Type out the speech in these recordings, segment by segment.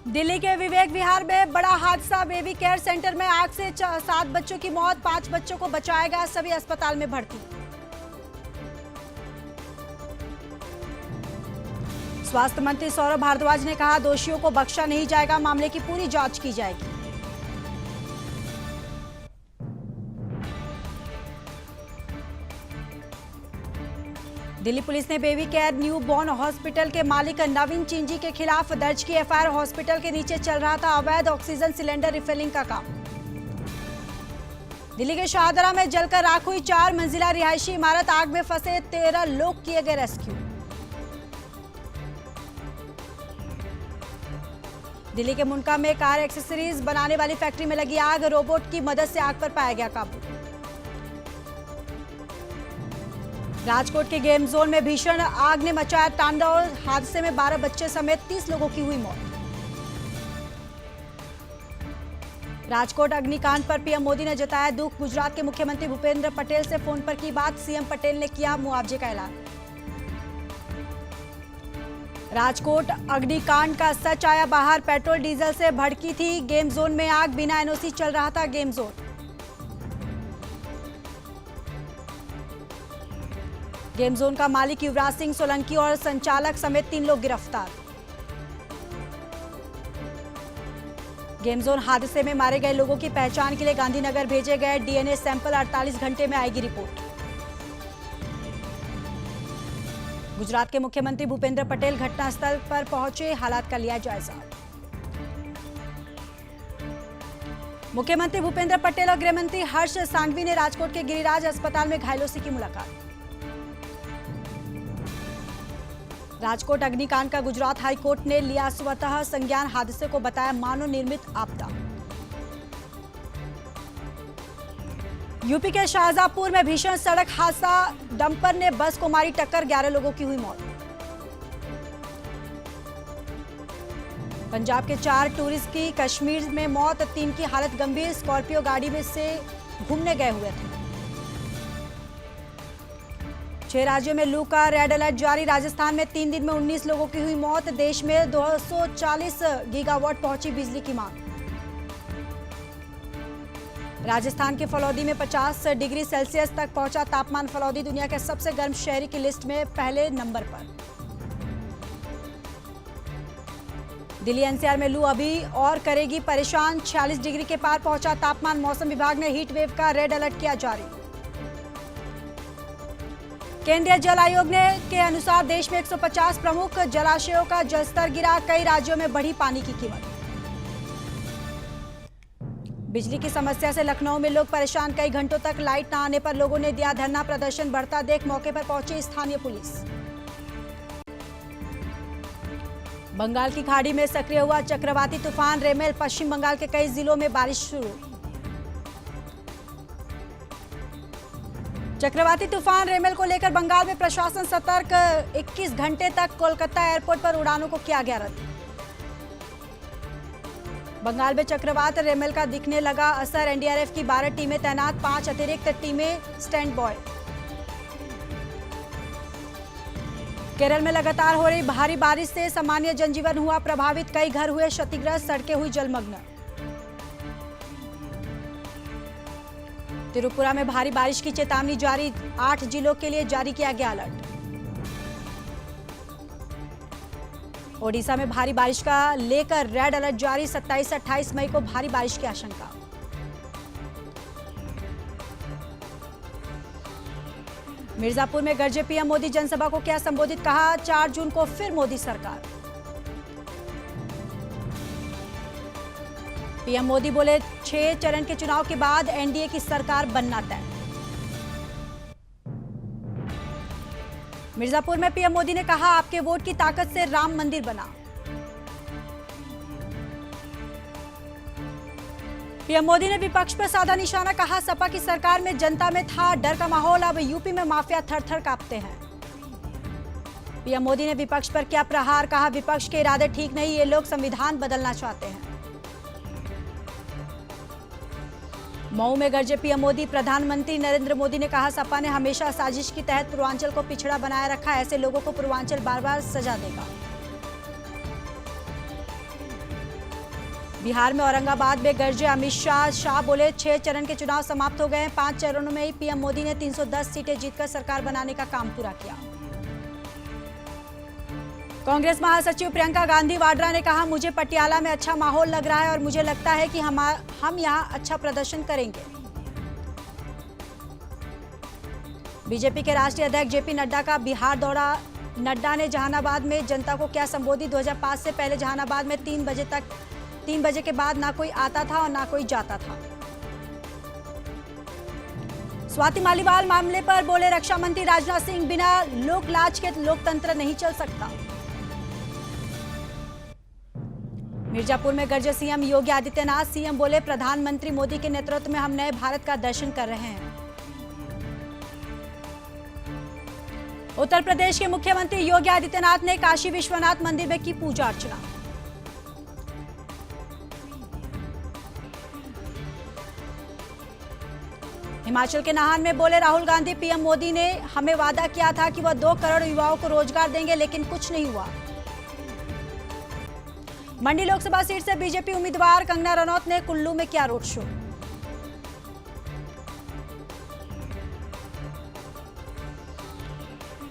दिल्ली के विवेक विहार में बड़ा हादसा। बेबी केयर सेंटर में आग से 7 बच्चों की मौत, 5 बच्चों को बचाया गया, सभी अस्पताल में भर्ती। स्वास्थ्य मंत्री सौरभ भारद्वाज ने कहा, दोषियों को बख्शा नहीं जाएगा, मामले की पूरी जांच की जाएगी। दिल्ली पुलिस ने baby care new born hospital के मालिक नवीन चिंजी के खिलाफ दर्ज की एफआईआर। हॉस्पिटल के नीचे चल रहा था अवैध ऑक्सीजन सिलेंडर रिफिलिंग का काम। दिल्ली के शाहदरा में जलकर राख हुई 4 मंजिला रिहायशी इमारत, आग में फंसे 13 लोग किए गए रेस्क्यू। दिल्ली के मुंडका में कार एक्सेसरीज बनाने वाली फैक्ट्री में लगी आग, रोबोट की मदद से आग पर पाया गया काबू। राजकोट के गेम जोन में भीषण आग ने मचाया तांडव, हादसे में 12 बच्चे समेत 30 लोगों की हुई मौत। राजकोट अग्निकांड पर पीएम मोदी ने जताया दुख, गुजरात के मुख्यमंत्री भूपेंद्र पटेल से फोन पर की बात, सीएम पटेल ने किया मुआवजे का ऐलान। राजकोट अग्निकांड का सच आया बाहर, पेट्रोल डीजल से भड़की थी गेम जोन में आग, बिना एनओसी चल रहा था गेम जोन। गेम जोन का मालिक युवराज सिंह सोलंकी और संचालक समेत 3 लोग गिरफ्तार। गेम जोन हादसे में मारे गए लोगों की पहचान के लिए गांधीनगर भेजे गए डीएनए सैंपल, 48 घंटे में आएगी रिपोर्ट। गुजरात के मुख्यमंत्री भूपेंद्र पटेल घटनास्थल पर पहुंचे, हालात का लिया जायजा। मुख्यमंत्री भूपेंद्र पटेल और गृहमंत्री हर्ष सांघवी ने राजकोट के गिरिराज अस्पताल में घायलों से की मुलाकात। राजकोट अग्निकांड का गुजरात हाईकोर्ट ने लिया स्वतः संज्ञान, हादसे को बताया मानव निर्मित आपदा। यूपी के शाहजहांपुर में भीषण सड़क हादसा, डंपर ने बस को मारी टक्कर, 11 लोगों की हुई मौत। पंजाब के 4 टूरिस्ट की कश्मीर में मौत, 3 की हालत गंभीर, स्कॉर्पियो गाड़ी में से घूमने गए हुए थे। 6 राज्यों में लू का रेड अलर्ट जारी, राजस्थान में 3 दिन में 19 लोगों की हुई मौत। देश में 240 गीगावाट पहुंची बिजली की मांग। राजस्थान के फलौदी में 50 डिग्री सेल्सियस तक पहुंचा तापमान, फलौदी दुनिया के सबसे गर्म शहर की लिस्ट में पहले नंबर पर। दिल्ली एनसीआर में लू अभी और करेगी परेशान, 46 डिग्री के पार पहुंचा तापमान, मौसम विभाग ने हीट वेव का रेड अलर्ट किया जारी। केंद्रीय जल आयोग के अनुसार देश में 150 प्रमुख जलाशयों का जलस्तर गिरा, कई राज्यों में बढ़ी पानी की कीमत। बिजली की समस्या से लखनऊ में लोग परेशान, कई घंटों तक लाइट न आने पर लोगों ने दिया धरना, प्रदर्शन बढ़ता देख मौके पर पहुंची स्थानीय पुलिस। बंगाल की खाड़ी में सक्रिय हुआ चक्रवाती तूफान रेमेल, पश्चिम बंगाल के कई जिलों में बारिश शुरू। चक्रवाती तूफान रेमेल को लेकर बंगाल में प्रशासन सतर्क, 21 घंटे तक कोलकाता एयरपोर्ट पर उड़ानों को किया गया रद्द। बंगाल में चक्रवात रेमेल का दिखने लगा असर, एनडीआरएफ की 12 टीमें तैनात, 5 अतिरिक्त टीमें स्टैंड बाय। केरल में लगातार हो रही भारी बारिश से सामान्य जनजीवन हुआ प्रभावित, कई घर हुए क्षतिग्रस्त, सड़कें हुई जलमग्न। त्रिपुरा में भारी बारिश की चेतावनी जारी, 8 जिलों के लिए जारी किया गया अलर्ट। ओडिशा में भारी बारिश का लेकर रेड अलर्ट जारी, 27-28 मई को भारी बारिश की आशंका। मिर्जापुर में गरजे पीएम मोदी, जनसभा को क्या संबोधित, कहा 4 जून को फिर मोदी सरकार। पीएम मोदी बोले 6 चरण के चुनाव के बाद एनडीए की सरकार बनना तय। मिर्जापुर में पीएम मोदी ने कहा, आपके वोट की ताकत से राम मंदिर बना। पीएम मोदी ने विपक्ष पर साधा निशाना, कहा सपा की सरकार में जनता में था डर का माहौल, अब यूपी में माफिया थर-थर कांपते हैं। पीएम मोदी ने विपक्ष पर किया प्रहार, कहा विपक्ष के इरादे ठीक नहीं, ये लोग संविधान बदलना चाहते हैं। मऊ में गरजे पीएम मोदी, प्रधानमंत्री नरेंद्र मोदी ने कहा सपा ने हमेशा साजिश के तहत पूर्वांचल को पिछड़ा बनाए रखा, ऐसे लोगों को पूर्वांचल बार बार सजा देगा। बिहार में औरंगाबाद में गरजे अमित शाह। शाह बोले 6 चरण के चुनाव समाप्त हो गए हैं। 5 चरणों में ही पीएम मोदी ने 310 सीटें जीतकर सरकार बनाने का काम पूरा किया। कांग्रेस महासचिव प्रियंका गांधी वाड्रा ने कहा, मुझे पटियाला में अच्छा माहौल लग रहा है और मुझे लगता है कि हम यहां अच्छा प्रदर्शन करेंगे। बीजेपी के राष्ट्रीय अध्यक्ष जेपी नड्डा का बिहार दौरा। नड्डा ने जहानाबाद में जनता को क्या संबोधित। 2005 से पहले जहानाबाद में 3 बजे के बाद ना कोई आता था और ना कोई जाता था। स्वाति मालीवाल मामले पर बोले रक्षा मंत्री राजनाथ सिंह, बिना लोक लाज के लोकतंत्र नहीं चल सकता। मिर्जापुर में गरजे सीएम योगी आदित्यनाथ। सीएम बोले, प्रधानमंत्री मोदी के नेतृत्व में हम नए भारत का दर्शन कर रहे हैं। उत्तर प्रदेश के मुख्यमंत्री योगी आदित्यनाथ ने काशी विश्वनाथ मंदिर में की पूजा अर्चना। हिमाचल के नाहन में बोले राहुल गांधी, पीएम मोदी ने हमें वादा किया था कि वह 2 करोड़ युवाओं को रोजगार देंगे, लेकिन कुछ नहीं हुआ। मंडी लोकसभा सीट से बीजेपी उम्मीदवार कंगना रनौत ने कुल्लू में किया रोड शो।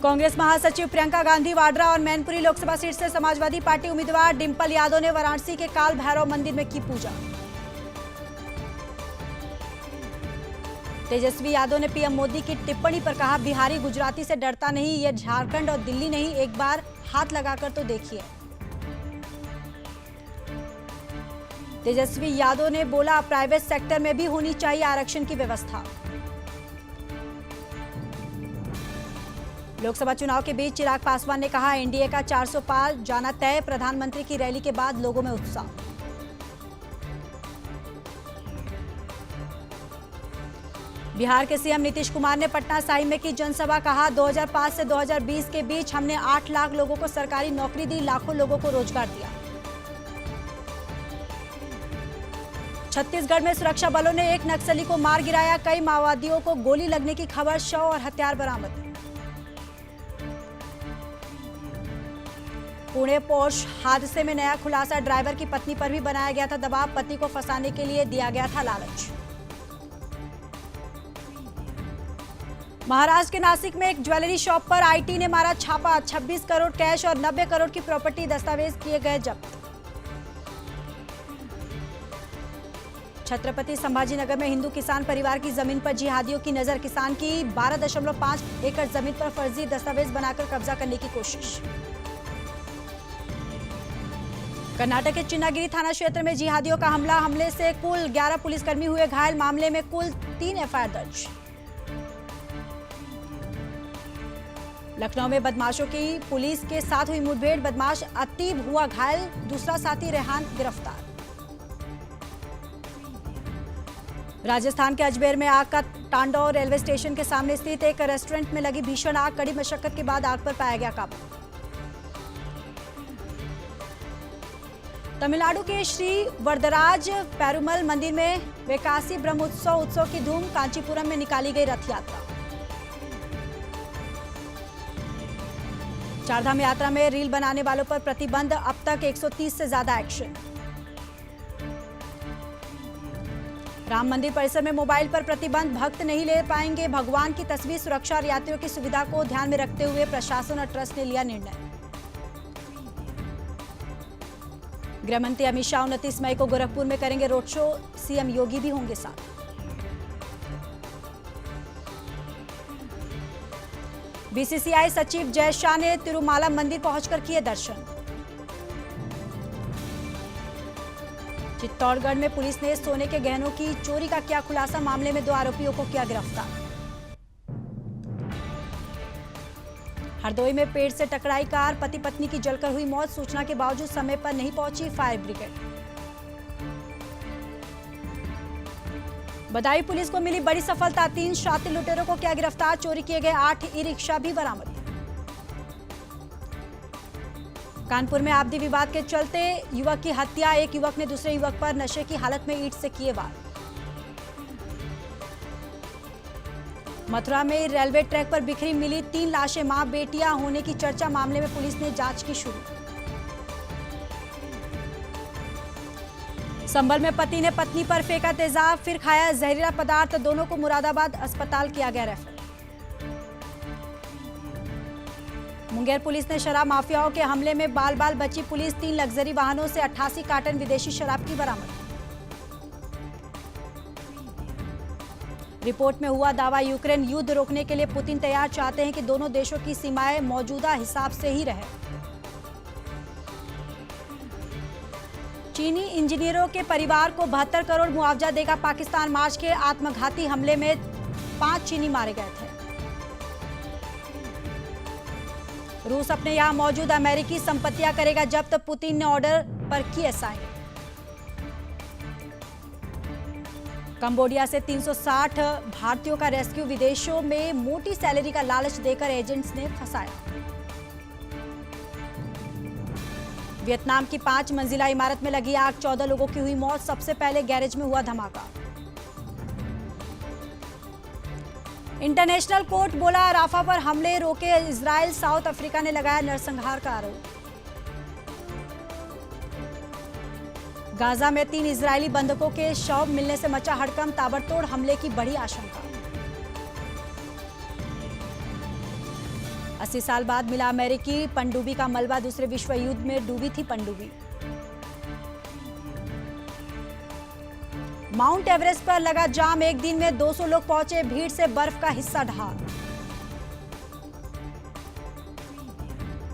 कांग्रेस महासचिव प्रियंका गांधी वाड्रा और मैनपुरी लोकसभा सीट से समाजवादी पार्टी उम्मीदवार डिंपल यादव ने वाराणसी के काल भैरव मंदिर में की पूजा। तेजस्वी यादव ने पीएम मोदी की टिप्पणी पर कहा, बिहारी गुजराती से डरता नहीं, ये झारखंड और दिल्ली नहीं, एक बार हाथ लगाकर तो देखिए। तेजस्वी यादव ने बोला, प्राइवेट सेक्टर में भी होनी चाहिए आरक्षण की व्यवस्था। लोकसभा चुनाव के बीच चिराग पासवान ने कहा, एनडीए का 400 पार जाना तय। प्रधानमंत्री की रैली के बाद लोगों में उत्साह। बिहार के सीएम नीतीश कुमार ने पटना साहिब में की जनसभा। कहा, 2005 से 2020 के बीच हमने 8 लाख लोगों को सरकारी नौकरी दी, लाखों लोगों को रोजगार दिया। छत्तीसगढ़ में सुरक्षा बलों ने एक नक्सली को मार गिराया। कई माओवादियों को गोली लगने की खबर। शव और हथियार बरामद। पुणे पोर्श हादसे में नया खुलासा। ड्राइवर की पत्नी पर भी बनाया गया था दबाव। पति को फंसाने के लिए दिया गया था लालच। महाराष्ट्र के नासिक में एक ज्वेलरी शॉप पर आईटी ने मारा छापा। 26 करोड़ कैश और 90 करोड़ की प्रॉपर्टी दस्तावेज किए गए जब्त। छत्रपति संभाजीनगर में हिंदू किसान परिवार की जमीन पर जिहादियों की नजर। किसान की 12.5 एकड़ जमीन पर फर्जी दस्तावेज बनाकर कब्जा करने की कोशिश। कर्नाटक के चिन्नागिरी थाना क्षेत्र में जिहादियों का हमला। हमले से कुल 11 पुलिसकर्मी हुए घायल। मामले में कुल 3 एफआईआर दर्ज। लखनऊ में बदमाशों की पुलिस के साथ हुई मुठभेड़। बदमाश अतीब हुआ घायल, दूसरा साथी रेहान गिरफ्तार। राजस्थान के अजमेर में आग का तांडव। रेलवे स्टेशन के सामने स्थित एक रेस्टोरेंट में लगी भीषण आग। कड़ी मशक्कत के बाद आग पर पाया गया काबू। तमिलनाडु के श्री वरदराज पेरुमल मंदिर में वैकासी ब्रह्मोत्सव उत्सव की धूम। कांचीपुरम में निकाली गई रथ यात्रा। चारधाम यात्रा में रील बनाने वालों पर प्रतिबंध। अब तक 130 से ज्यादा एक्शन। राम मंदिर परिसर में मोबाइल पर प्रतिबंध। भक्त नहीं ले पाएंगे भगवान की तस्वीर। सुरक्षा और यात्रियों की सुविधा को ध्यान में रखते हुए प्रशासन और ट्रस्ट ने लिया निर्णय। गृहमंत्री अमित शाह 29 मई को गोरखपुर में करेंगे रोड शो। सीएम योगी भी होंगे साथ। बीसीसीआई सचिव जय शाह ने तिरुमाला मंदिर पहुंचकर किए दर्शन। चित्तौड़गढ़ में पुलिस ने सोने के गहनों की चोरी का किया खुलासा। मामले में 2 आरोपियों को किया गिरफ्तार। हरदोई में पेड़ से टकराई कार। पति पत्नी की जलकर हुई मौत। सूचना के बावजूद समय पर नहीं पहुंची फायर ब्रिगेड। बदायूं पुलिस को मिली बड़ी सफलता। 3 शातिर लुटेरों को किया गिरफ्तार। चोरी किए गए 8 ई रिक्शा भी बरामद। कानपुर में आपसी विवाद के चलते युवक की हत्या। एक युवक ने दूसरे युवक पर नशे की हालत में ईंट से किए वार। मथुरा में रेलवे ट्रैक पर बिखरी मिली 3 लाशें। मां बेटियां होने की चर्चा। मामले में पुलिस ने जांच की शुरू। संभल में पति ने पत्नी पर फेंका तेजाब, फिर खाया जहरीला पदार्थ, दोनों को मुरादाबाद अस्पताल किया गया रेफर। मुंगेर पुलिस ने शराब माफियाओं के हमले में बाल बाल बची पुलिस, 3 लग्जरी वाहनों से 88 कार्टन विदेशी शराब की बरामद। रिपोर्ट में हुआ दावा, यूक्रेन युद्ध रोकने के लिए पुतिन तैयार, चाहते हैं कि दोनों देशों की सीमाएं मौजूदा हिसाब से ही रहे। चीनी इंजीनियरों के परिवार को 72 करोड़ मुआवजा देगा पाकिस्तान, मार्च के आत्मघाती हमले में 5 चीनी मारे गए थे। रूस अपने यहां मौजूद अमेरिकी संपत्तियां करेगा जब्त, पुतिन ने ऑर्डर पर किए साइन। कंबोडिया से 360 भारतीयों का रेस्क्यू, विदेशों में मोटी सैलरी का लालच देकर एजेंट्स ने फंसाया। वियतनाम की 5 मंजिला इमारत में लगी आग, 14 लोगों की हुई मौत, सबसे पहले गैरेज में हुआ धमाका। इंटरनेशनल कोर्ट बोला, राफा पर हमले रोके इजराइल, साउथ अफ्रीका ने लगाया नरसंहार का आरोप। गाजा में 3 इजरायली बंधकों के शव मिलने से मचा हड़कंप, ताबड़तोड़ हमले की बड़ी आशंका। 80 साल बाद मिला अमेरिकी पनडुब्बी का मलबा, दूसरे विश्व युद्ध में डूबी थी पनडुब्बी। माउंट एवरेस्ट पर लगा जाम, एक दिन में 200 लोग पहुंचे, भीड़ से बर्फ का हिस्सा ढहा।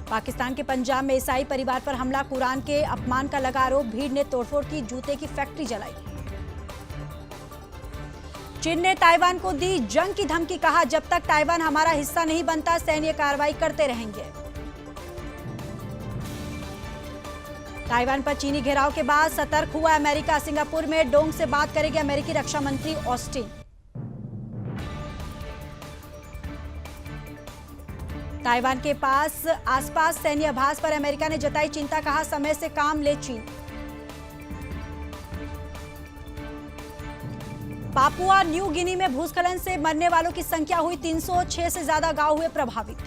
पाकिस्तान के पंजाब में ईसाई परिवार पर हमला, कुरान के अपमान का लगा आरोप, भीड़ ने तोड़फोड़ की, जूते की फैक्ट्री जलाई। चीन ने ताइवान को दी जंग की धमकी, कहा जब तक ताइवान हमारा हिस्सा नहीं बनता सैन्य कार्रवाई करते रहेंगे। ताइवान पर चीनी घेराव के बाद सतर्क हुआ अमेरिका, सिंगापुर में डोंग से बात करेगी अमेरिकी रक्षा मंत्री ऑस्टिन। ताइवान के आसपास सैन्य अभ्यास पर अमेरिका ने जताई चिंता, कहा समय से काम ले चीन। पापुआ न्यू गिनी में भूस्खलन से मरने वालों की संख्या हुई 306 से ज्यादा गांव हुए प्रभावित।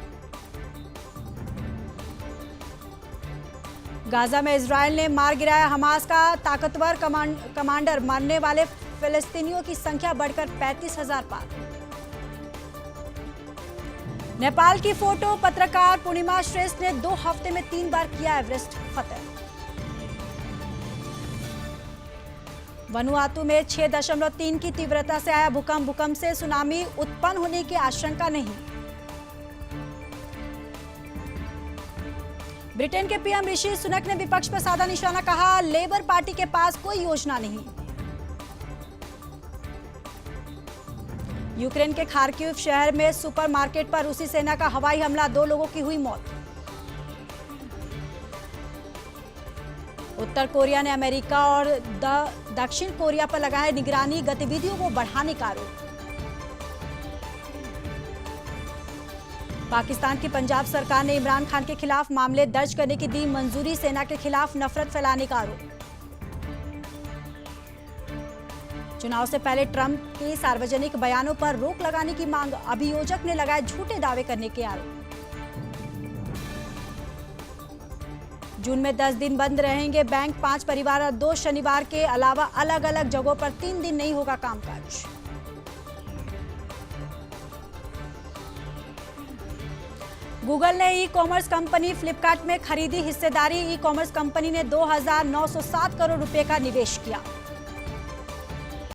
गाजा में इजरायल ने मार गिराया हमास का ताकतवर कमांडर, मरने वाले फिलिस्तीनियों की संख्या बढ़कर 35,000 पार। नेपाल की फोटो पत्रकार पूर्णिमा श्रेष्ठ ने 2 हफ्ते में 3 बार किया एवरेस्ट फतेह। वनुआतु में 6.3 की तीव्रता से आया भूकंप, भूकंप से सुनामी उत्पन्न होने की आशंका नहीं। ब्रिटेन के पीएम ऋषि सुनक ने विपक्ष पर साधा निशाना, कहा लेबर पार्टी के पास कोई योजना नहीं। यूक्रेन के खार्किव शहर में सुपरमार्केट पर रूसी सेना का हवाई हमला, 2 लोगों की हुई मौत। उत्तर कोरिया ने अमेरिका और दक्षिण कोरिया पर लगाए निगरानी गतिविधियों को बढ़ाने का आरोप। पाकिस्तान की पंजाब सरकार ने इमरान खान के खिलाफ मामले दर्ज करने की दी मंजूरी, सेना के खिलाफ नफरत फैलाने का आरोप। चुनाव से पहले ट्रंप के सार्वजनिक बयानों पर रोक लगाने की मांग, अभियोजक ने लगाए झूठे दावे करने के आरोप। जून में 10 दिन बंद रहेंगे बैंक, 5 परिवार और 2 शनिवार के अलावा अलग अलग जगहों पर 3 दिन नहीं होगा कामकाज। गूगल ने ई कॉमर्स कंपनी फ्लिपकार्ट में खरीदी हिस्सेदारी, ई कॉमर्स कंपनी ने 2,907 करोड़ रुपए का निवेश किया।